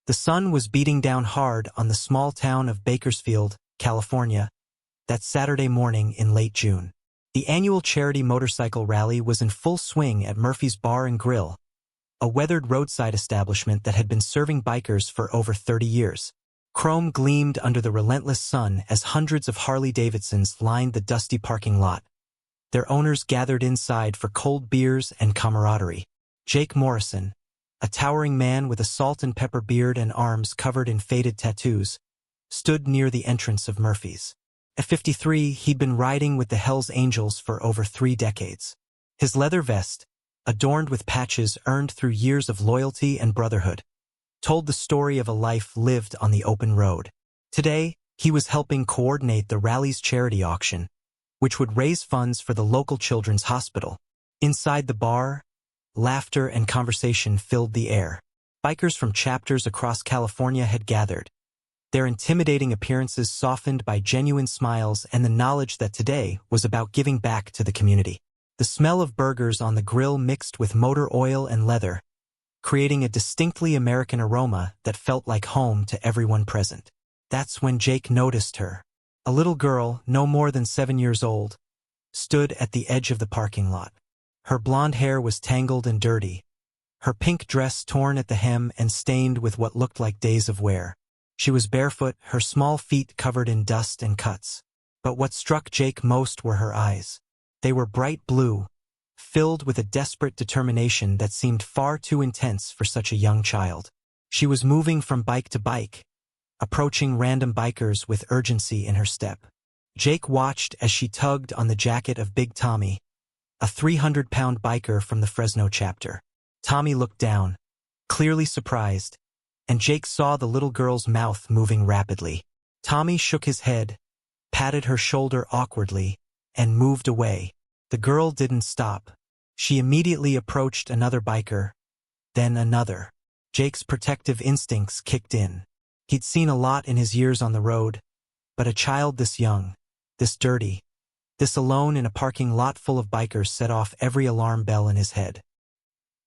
The sun was beating down hard on the small town of Bakersfield, California, that Saturday morning in late June. The annual charity motorcycle rally was in full swing at Murphy's Bar and Grill, a weathered roadside establishment that had been serving bikers for over 30 years. Chrome gleamed under the relentless sun as hundreds of Harley-Davidsons lined the dusty parking lot, their owners gathered inside for cold beers and camaraderie. Jake Morrison, a towering man with a salt and pepper beard and arms covered in faded tattoos, stood near the entrance of Murphy's. At 53, he'd been riding with the Hells Angels for over 3 decades. His leather vest, adorned with patches earned through years of loyalty and brotherhood, told the story of a life lived on the open road. Today, he was helping coordinate the rally's charity auction, which would raise funds for the local children's hospital. Inside the bar, laughter and conversation filled the air. Bikers from chapters across California had gathered, their intimidating appearances softened by genuine smiles and the knowledge that today was about giving back to the community. The smell of burgers on the grill mixed with motor oil and leather, creating a distinctly American aroma that felt like home to everyone present. That's when Jake noticed her. A little girl, no more than 7 years old, stood at the edge of the parking lot. Her blonde hair was tangled and dirty, her pink dress torn at the hem and stained with what looked like days of wear. She was barefoot, her small feet covered in dust and cuts. But what struck Jake most were her eyes. They were bright blue, filled with a desperate determination that seemed far too intense for such a young child. She was moving from bike to bike, approaching random bikers with urgency in her step. Jake watched as she tugged on the jacket of Big Tommy, a 300-pound biker from the Fresno chapter. Tommy looked down, clearly surprised, and Jake saw the little girl's mouth moving rapidly. Tommy shook his head, patted her shoulder awkwardly, and moved away. The girl didn't stop. She immediately approached another biker, then another. Jake's protective instincts kicked in. He'd seen a lot in his years on the road, but a child this young, this dirty, this alone in a parking lot full of bikers set off every alarm bell in his head.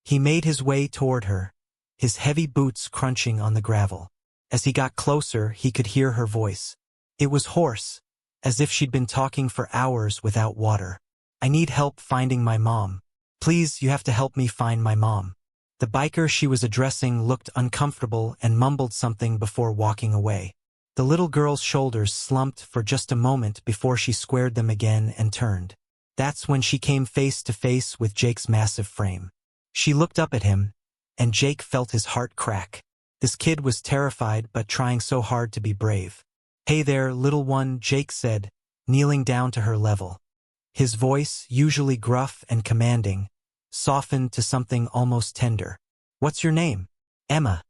He made his way toward her, his heavy boots crunching on the gravel. As he got closer, he could hear her voice. It was hoarse, as if she'd been talking for hours without water. "I need help finding my mom. Please, you have to help me find my mom." The biker she was addressing looked uncomfortable and mumbled something before walking away. The little girl's shoulders slumped for just a moment before she squared them again and turned. That's when she came face to face with Jake's massive frame. She looked up at him, and Jake felt his heart crack. This kid was terrified but trying so hard to be brave. "Hey there, little one," Jake said, kneeling down to her level. His voice, usually gruff and commanding, softened to something almost tender. "What's your name?" "Emma,"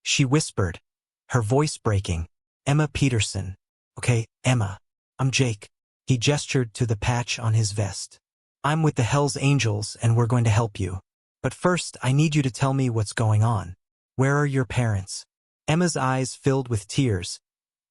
she whispered, her voice breaking. "Emma Peterson." "Okay, Emma. I'm Jake." He gestured to the patch on his vest. "I'm with the Hells Angels and we're going to help you. But first, I need you to tell me what's going on. Where are your parents?" Emma's eyes filled with tears,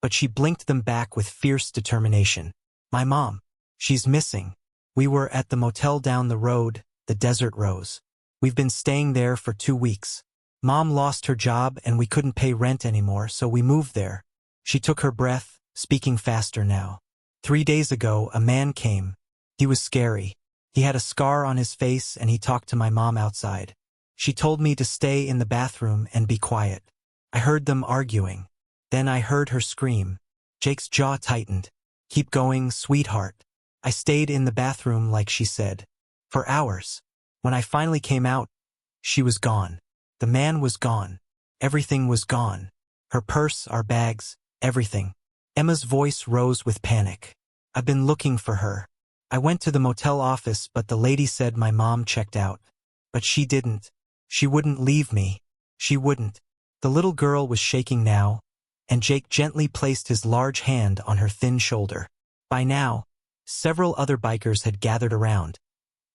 but she blinked them back with fierce determination. "My mom. She's missing. We were at the motel down the road, the Desert Rose. We've been staying there for 2 weeks. Mom lost her job and we couldn't pay rent anymore, so we moved there." She took her breath, speaking faster now. 3 days ago, a man came. He was scary. He had a scar on his face and he talked to my mom outside. She told me to stay in the bathroom and be quiet. I heard them arguing. Then I heard her scream. Jake's jaw tightened. "Keep going, sweetheart." I stayed in the bathroom like she said, for hours. When I finally came out, she was gone. The man was gone. Everything was gone. Her purse, our bags, everything. Emma's voice rose with panic. "I've been looking for her. I went to the motel office, but the lady said my mom checked out. But she didn't. She wouldn't leave me. She wouldn't." The little girl was shaking now, and Jake gently placed his large hand on her thin shoulder. By now, several other bikers had gathered around,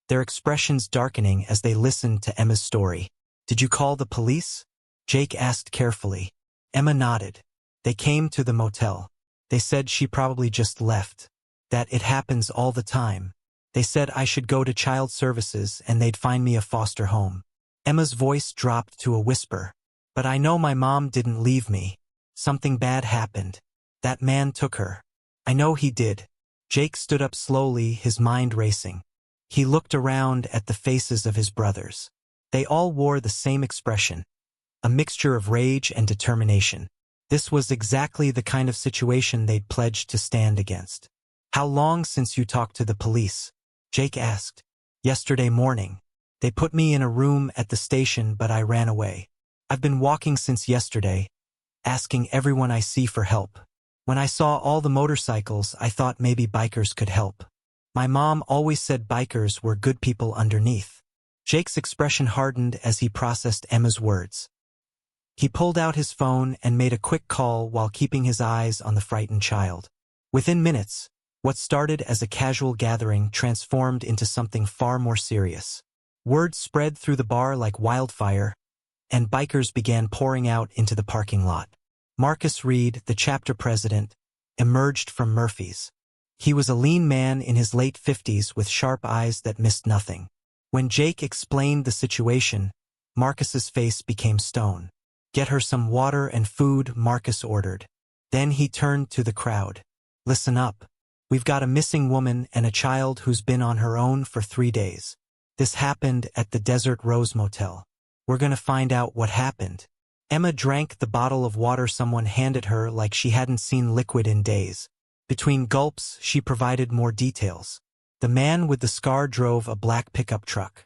their expressions darkening as they listened to Emma's story. "Did you call the police?" Jake asked carefully. Emma nodded. "They came to the motel. They said she probably just left. That it happens all the time. They said I should go to child services and they'd find me a foster home." Emma's voice dropped to a whisper. But I know my mom didn't leave me. Something bad happened. That man took her. I know he did. Jake stood up slowly, his mind racing. He looked around at the faces of his brothers. They all wore the same expression, a mixture of rage and determination. This was exactly the kind of situation they'd pledged to stand against. How long since you talked to the police? Jake asked. Yesterday morning. They put me in a room at the station, but I ran away. I've been walking since yesterday, asking everyone I see for help. When I saw all the motorcycles, I thought maybe bikers could help. My mom always said bikers were good people underneath. Jake's expression hardened as he processed Emma's words. He pulled out his phone and made a quick call while keeping his eyes on the frightened child. Within minutes, what started as a casual gathering transformed into something far more serious. Word spread through the bar like wildfire, and bikers began pouring out into the parking lot. Marcus Reed, the chapter president, emerged from Murphy's. He was a lean man in his late 50s with sharp eyes that missed nothing. When Jake explained the situation, Marcus's face became stone. Get her some water and food, Marcus ordered. Then he turned to the crowd. Listen up. We've got a missing woman and a child who's been on her own for 3 days. This happened at the Desert Rose Motel. We're gonna find out what happened. Emma drank the bottle of water someone handed her like she hadn't seen liquid in days. Between gulps, she provided more details. The man with the scar drove a black pickup truck.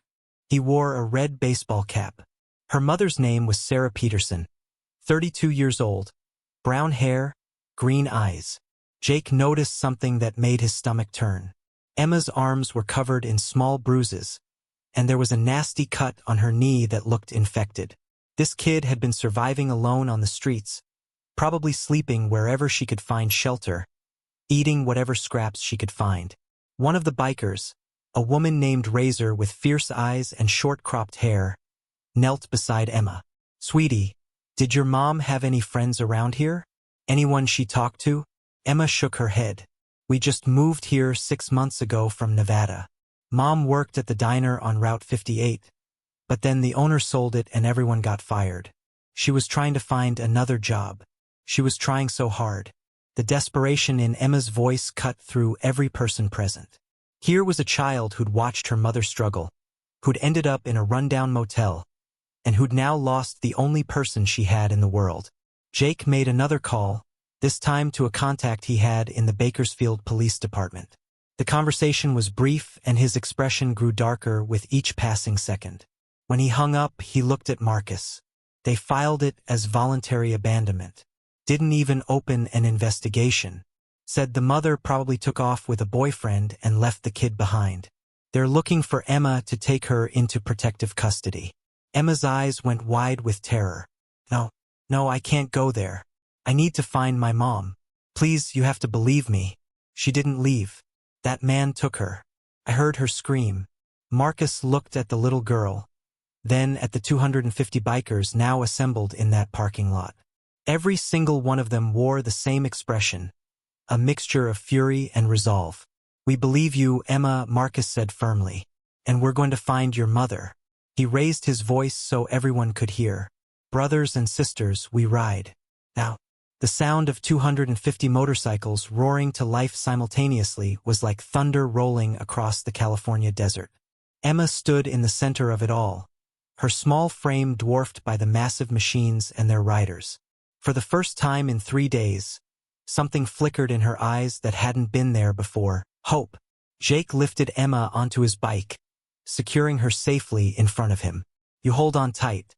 He wore a red baseball cap. Her mother's name was Sarah Peterson, 32 years old, brown hair, green eyes. Jake noticed something that made his stomach turn. Emma's arms were covered in small bruises, and there was a nasty cut on her knee that looked infected. This kid had been surviving alone on the streets, probably sleeping wherever she could find shelter, eating whatever scraps she could find. One of the bikers, a woman named Razor with fierce eyes and short-cropped hair, knelt beside Emma. Sweetie, did your mom have any friends around here? Anyone she talked to? Emma shook her head. We just moved here 6 months ago from Nevada. Mom worked at the diner on Route 58, but then the owner sold it and everyone got fired. She was trying to find another job. She was trying so hard. The desperation in Emma's voice cut through every person present. Here was a child who'd watched her mother struggle, who'd ended up in a rundown motel, and who'd now lost the only person she had in the world. Jake made another call, this time to a contact he had in the Bakersfield Police Department. The conversation was brief and his expression grew darker with each passing second. When he hung up, he looked at Marcus. They filed it as voluntary abandonment. Didn't even open an investigation. Said the mother probably took off with a boyfriend and left the kid behind. They're looking for Emma to take her into protective custody. Emma's eyes went wide with terror. No, I can't go there. I need to find my mom. Please, you have to believe me. She didn't leave. That man took her. I heard her scream. Marcus looked at the little girl, then at the 250 bikers now assembled in that parking lot. Every single one of them wore the same expression, a mixture of fury and resolve. We believe you, Emma, Marcus said firmly. And we're going to find your mother. He raised his voice so everyone could hear. Brothers and sisters, we ride. Now, the sound of 250 motorcycles roaring to life simultaneously was like thunder rolling across the California desert. Emma stood in the center of it all, her small frame dwarfed by the massive machines and their riders. For the first time in 3 days, something flickered in her eyes that hadn't been there before. Hope. Jake lifted Emma onto his bike, securing her safely in front of him. You hold on tight,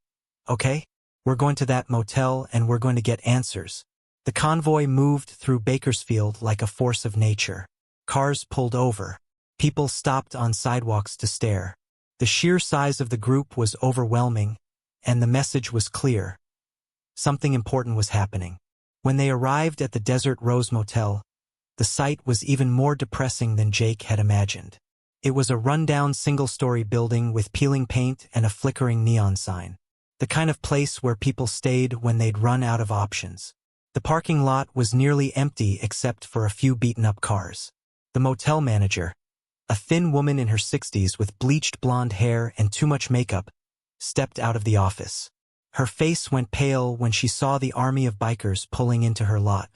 okay? We're going to that motel and we're going to get answers. The convoy moved through Bakersfield like a force of nature. Cars pulled over. People stopped on sidewalks to stare. The sheer size of the group was overwhelming, and the message was clear. Something important was happening. When they arrived at the Desert Rose Motel, the sight was even more depressing than Jake had imagined. It was a rundown single-story building with peeling paint and a flickering neon sign. The kind of place where people stayed when they'd run out of options. The parking lot was nearly empty except for a few beaten-up cars. The motel manager, a thin woman in her 60s with bleached blonde hair and too much makeup, stepped out of the office. Her face went pale when she saw the army of bikers pulling into her lot.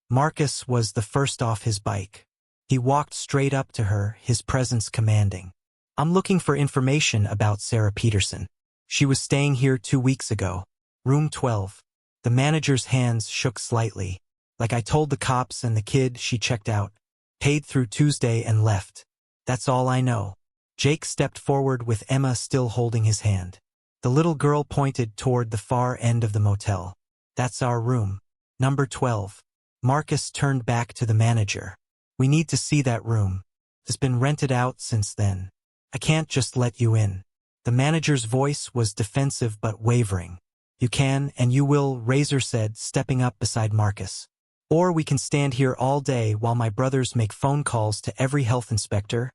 Marcus was the first off his bike. He walked straight up to her, his presence commanding. "I'm looking for information about Sarah Peterson. She was staying here 2 weeks ago. Room 12. The manager's hands shook slightly. "Like I told the cops and the kid, she checked out. Paid through Tuesday and left. That's all I know." Jake stepped forward with Emma still holding his hand. The little girl pointed toward the far end of the motel. "That's our room. Number 12. Marcus turned back to the manager. "We need to see that room. It's been rented out since then. I can't just let you in." The manager's voice was defensive but wavering. "You can and you will," Razor said, stepping up beside Marcus. "Or we can stand here all day while my brothers make phone calls to every health inspector,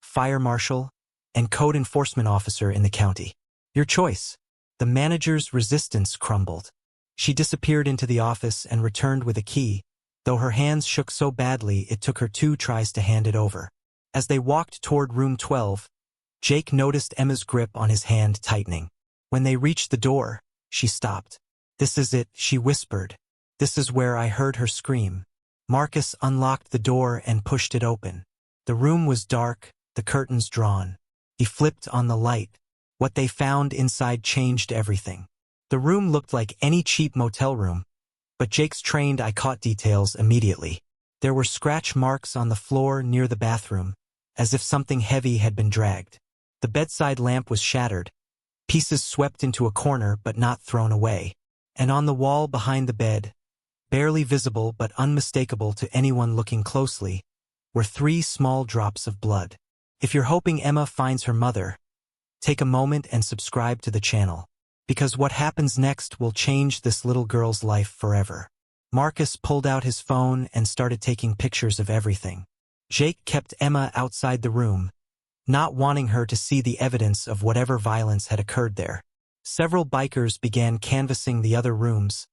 fire marshal, and code enforcement officer in the county. Your choice." The manager's resistance crumbled. She disappeared into the office and returned with a key, though her hands shook so badly it took her 2 tries to hand it over. As they walked toward room 12, Jake noticed Emma's grip on his hand tightening. When they reached the door, she stopped. "This is it," she whispered. "This is where I heard her scream." Marcus unlocked the door and pushed it open. The room was dark, the curtains drawn. He flipped on the light. What they found inside changed everything. The room looked like any cheap motel room, but Jake's trained eye caught details immediately. There were scratch marks on the floor near the bathroom, as if something heavy had been dragged. The bedside lamp was shattered, pieces swept into a corner but not thrown away. And on the wall behind the bed, barely visible but unmistakable to anyone looking closely, were 3 small drops of blood. If you're hoping Emma finds her mother, take a moment and subscribe to the channel, because what happens next will change this little girl's life forever. Marcus pulled out his phone and started taking pictures of everything. Jake kept Emma outside the room, not wanting her to see the evidence of whatever violence had occurred there. Several bikers began canvassing the other rooms,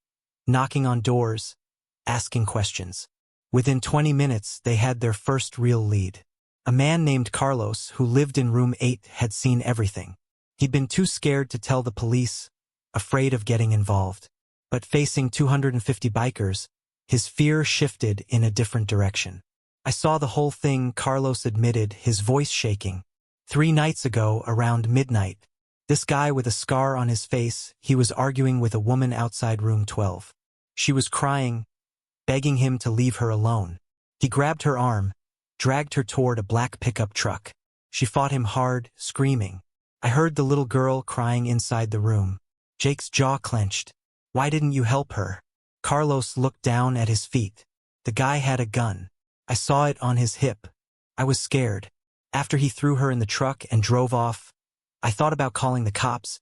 knocking on doors, asking questions. Within 20 minutes, they had their first real lead. A man named Carlos, who lived in room 8, had seen everything. He'd been too scared to tell the police, afraid of getting involved. But facing 250 bikers, his fear shifted in a different direction. "I saw the whole thing," Carlos admitted, his voice shaking. 3 nights ago, around midnight, this guy with a scar on his face, he was arguing with a woman outside room 12. She was crying, begging him to leave her alone. He grabbed her arm, dragged her toward a black pickup truck. She fought him hard, screaming. I heard the little girl crying inside the room. Jake's jaw clenched. "Why didn't you help her?" Carlos looked down at his feet. The guy had a gun. I saw it on his hip. I was scared. After he threw her in the truck and drove off, I thought about calling the cops,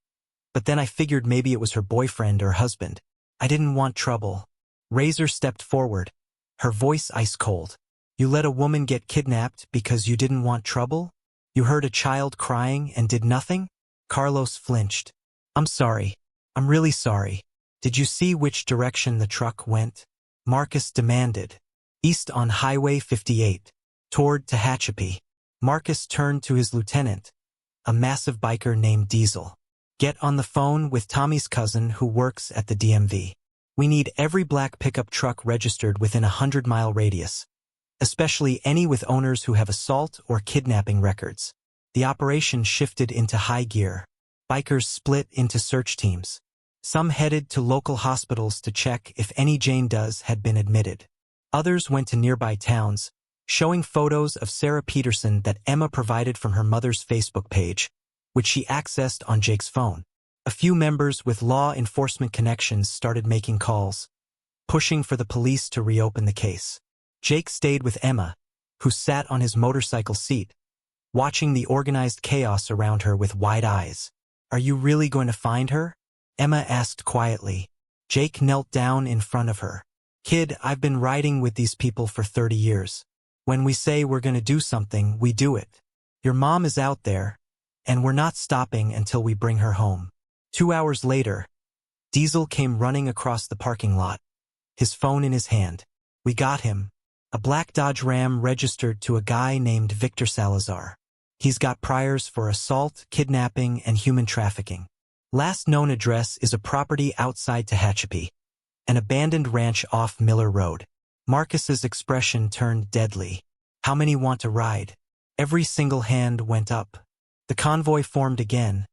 but then I figured maybe it was her boyfriend or husband. I didn't want trouble. Razor stepped forward, her voice ice cold. "You let a woman get kidnapped because you didn't want trouble? You heard a child crying and did nothing?" Carlos flinched. "I'm sorry. I'm really sorry. Did you see which direction the truck went?" Marcus demanded. "East on Highway 58, toward Tehachapi." Marcus turned to his lieutenant, a massive biker named Diesel. "Get on the phone with Tommy's cousin who works at the DMV. We need every black pickup truck registered within a 100-mile radius, especially any with owners who have assault or kidnapping records." The operation shifted into high gear. Bikers split into search teams. Some headed to local hospitals to check if any Jane Does had been admitted. Others went to nearby towns, showing photos of Sarah Peterson that Emma provided from her mother's Facebook page, which she accessed on Jake's phone. A few members with law enforcement connections started making calls, pushing for the police to reopen the case. Jake stayed with Emma, who sat on his motorcycle seat, watching the organized chaos around her with wide eyes. "Are you really going to find her?" Emma asked quietly. Jake knelt down in front of her. "Kid, I've been riding with these people for 30 years. When we say we're going to do something, we do it. Your mom is out there, and we're not stopping until we bring her home." 2 hours later, Diesel came running across the parking lot, his phone in his hand. "We got him. A black Dodge Ram registered to a guy named Victor Salazar. He's got priors for assault, kidnapping, and human trafficking. Last known address is a property outside Tehachapi, an abandoned ranch off Miller Road. Marcus's expression turned deadly. How many want to ride? Every single hand went up. The convoy formed again,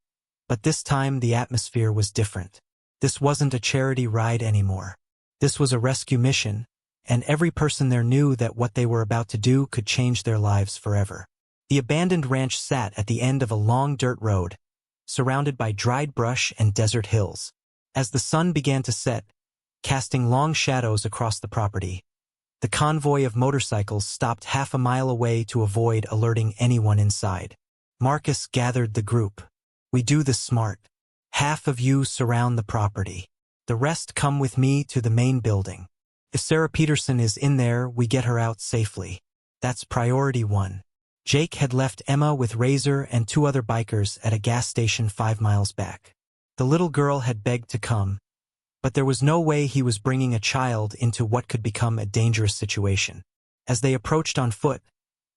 but this time the atmosphere was different. This wasn't a charity ride anymore. This was a rescue mission, and every person there knew that what they were about to do could change their lives forever. The abandoned ranch sat at the end of a long dirt road, surrounded by dried brush and desert hills. As the sun began to set, casting long shadows across the property, the convoy of motorcycles stopped half a mile away to avoid alerting anyone inside. Marcus gathered the group. We do this smart. Half of you surround the property. The rest come with me to the main building. If Sarah Peterson is in there, we get her out safely. That's priority one. Jake had left Emma with Razor and 2 other bikers at a gas station 5 miles back. The little girl had begged to come, but there was no way he was bringing a child into what could become a dangerous situation. As they approached on foot,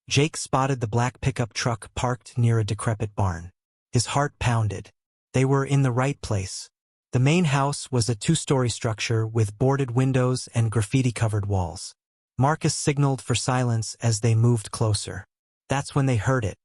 Jake spotted the black pickup truck parked near a decrepit barn. His heart pounded. They were in the right place. The main house was a 2-story structure with boarded windows and graffiti-covered walls. Marcus signaled for silence as they moved closer. That's when they heard it.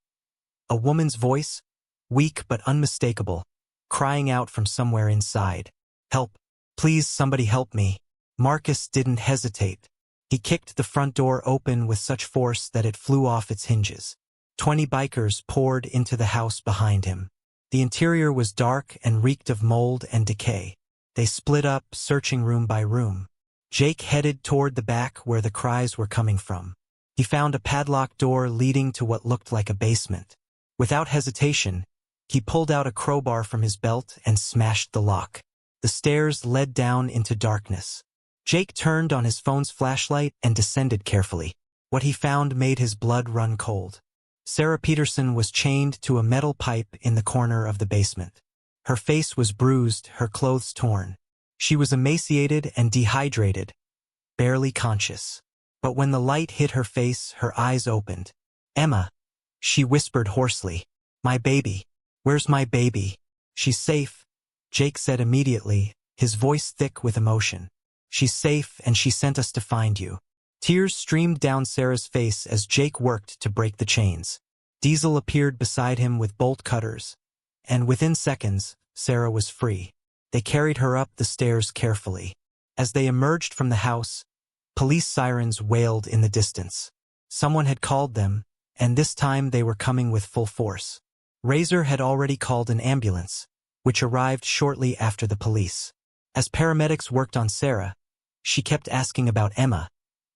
A woman's voice, weak but unmistakable, crying out from somewhere inside. Help! Please, somebody help me. Marcus didn't hesitate. He kicked the front door open with such force that it flew off its hinges. 20 bikers poured into the house behind him. The interior was dark and reeked of mold and decay. They split up, searching room by room. Jake headed toward the back where the cries were coming from. He found a padlocked door leading to what looked like a basement. Without hesitation, he pulled out a crowbar from his belt and smashed the lock. The stairs led down into darkness. Jake turned on his phone's flashlight and descended carefully. What he found made his blood run cold. Sarah Peterson was chained to a metal pipe in the corner of the basement. Her face was bruised, her clothes torn. She was emaciated and dehydrated, barely conscious. But when the light hit her face, her eyes opened. Emma, she whispered hoarsely. My baby. Where's my baby? She's safe, Jake said immediately, his voice thick with emotion. She's safe and she sent us to find you. Tears streamed down Sarah's face as Jake worked to break the chains. Diesel appeared beside him with bolt cutters, and within seconds, Sarah was free. They carried her up the stairs carefully. As they emerged from the house, police sirens wailed in the distance. Someone had called them, and this time they were coming with full force. Razor had already called an ambulance, which arrived shortly after the police. As paramedics worked on Sarah, she kept asking about Emma,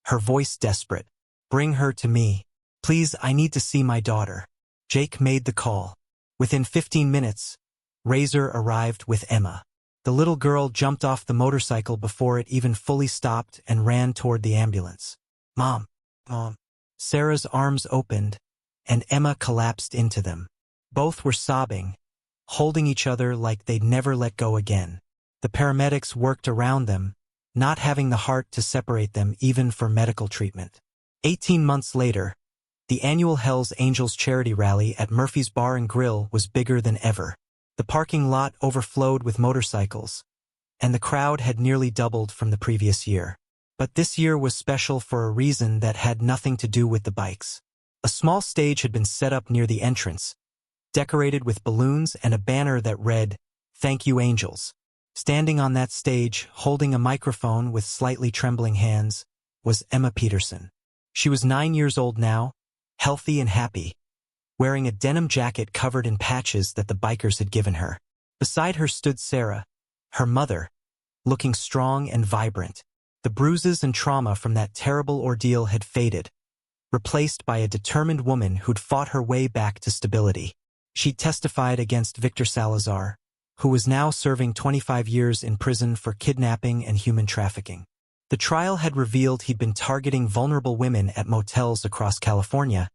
her voice desperate. Bring her to me. Please, I need to see my daughter. Jake made the call. Within 15 minutes, Razor arrived with Emma. The little girl jumped off the motorcycle before it even fully stopped and ran toward the ambulance. Mom. Mom. Sarah's arms opened, and Emma collapsed into them. Both were sobbing, holding each other like they'd never let go again. The paramedics worked around them, not having the heart to separate them even for medical treatment. 18 months later, the annual Hells Angels charity rally at Murphy's Bar and Grill was bigger than ever. The parking lot overflowed with motorcycles, and the crowd had nearly doubled from the previous year. But this year was special for a reason that had nothing to do with the bikes. A small stage had been set up near the entrance, decorated with balloons and a banner that read, "Thank you, Angels." Standing on that stage, holding a microphone with slightly trembling hands, was Emma Peterson. She was 9 years old now, healthy and happy, wearing a denim jacket covered in patches that the bikers had given her. Beside her stood Sarah, her mother, looking strong and vibrant. The bruises and trauma from that terrible ordeal had faded, replaced by a determined woman who'd fought her way back to stability. She testified against Victor Salazar, who was now serving 25 years in prison for kidnapping and human trafficking. The trial had revealed he'd been targeting vulnerable women at motels across California,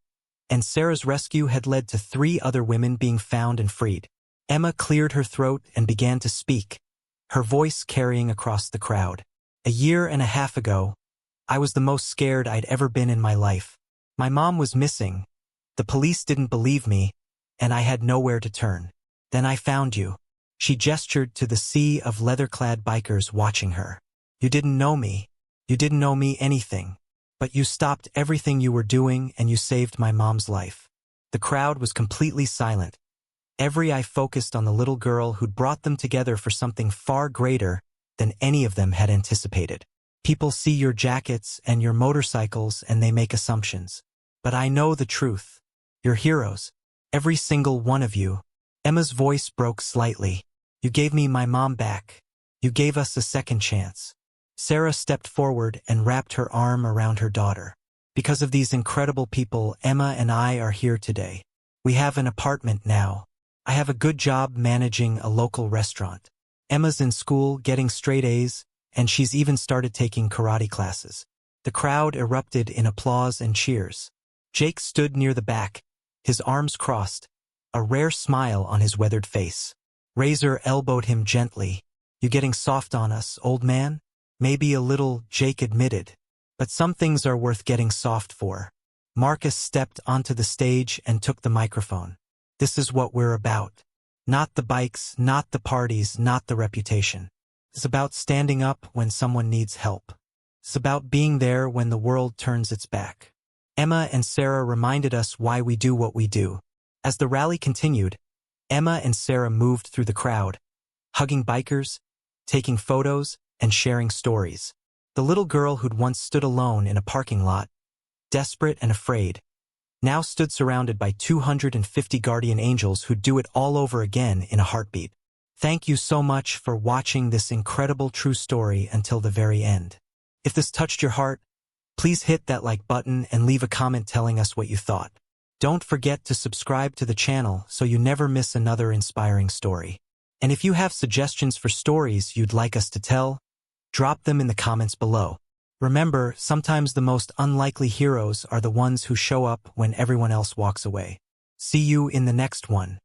and Sarah's rescue had led to 3 other women being found and freed. Emma cleared her throat and began to speak, her voice carrying across the crowd. A year and a half ago, I was the most scared I'd ever been in my life. My mom was missing. The police didn't believe me, and I had nowhere to turn. Then I found you. She gestured to the sea of leather-clad bikers watching her. You didn't know me. You didn't know me anything. But you stopped everything you were doing and you saved my mom's life. The crowd was completely silent. Every eye focused on the little girl who'd brought them together for something far greater than any of them had anticipated. People see your jackets and your motorcycles and they make assumptions. But I know the truth. You're heroes. Every single one of you. Emma's voice broke slightly. You gave me my mom back. You gave us a second chance. Sarah stepped forward and wrapped her arm around her daughter. Because of these incredible people, Emma and I are here today. We have an apartment now. I have a good job managing a local restaurant. Emma's in school, getting straight A's, and she's even started taking karate classes. The crowd erupted in applause and cheers. Jake stood near the back, his arms crossed, a rare smile on his weathered face. Razor elbowed him gently. You getting soft on us, old man? Maybe a little, Jake admitted. But some things are worth getting soft for. Marcus stepped onto the stage and took the microphone. This is what we're about. Not the bikes, not the parties, not the reputation. It's about standing up when someone needs help. It's about being there when the world turns its back. Emma and Sarah reminded us why we do what we do. As the rally continued, Emma and Sarah moved through the crowd, hugging bikers, taking photos, and sharing stories. The little girl who'd once stood alone in a parking lot, desperate and afraid, now stood surrounded by 250 guardian angels who'd do it all over again in a heartbeat. Thank you so much for watching this incredible true story until the very end. If this touched your heart, please hit that like button and leave a comment telling us what you thought. Don't forget to subscribe to the channel so you never miss another inspiring story. And if you have suggestions for stories you'd like us to tell, drop them in the comments below. Remember, sometimes the most unlikely heroes are the ones who show up when everyone else walks away. See you in the next one.